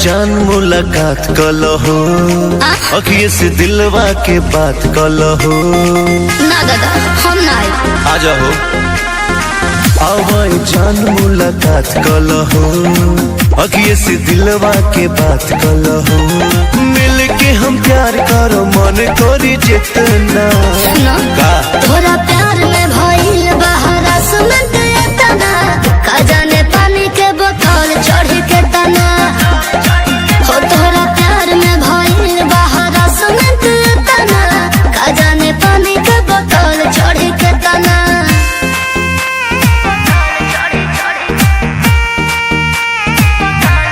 जान मुलाकात कलहो, अखिए से दिलवा के बात कलहो। ना दादा हम ना आए। आ जाओ आवाई जान मुलाकात कलहो, अखिए से दिलवा के बात कलहो। मिल के हम प्यार करो मन करी जितना सुनो का तोरा प्यार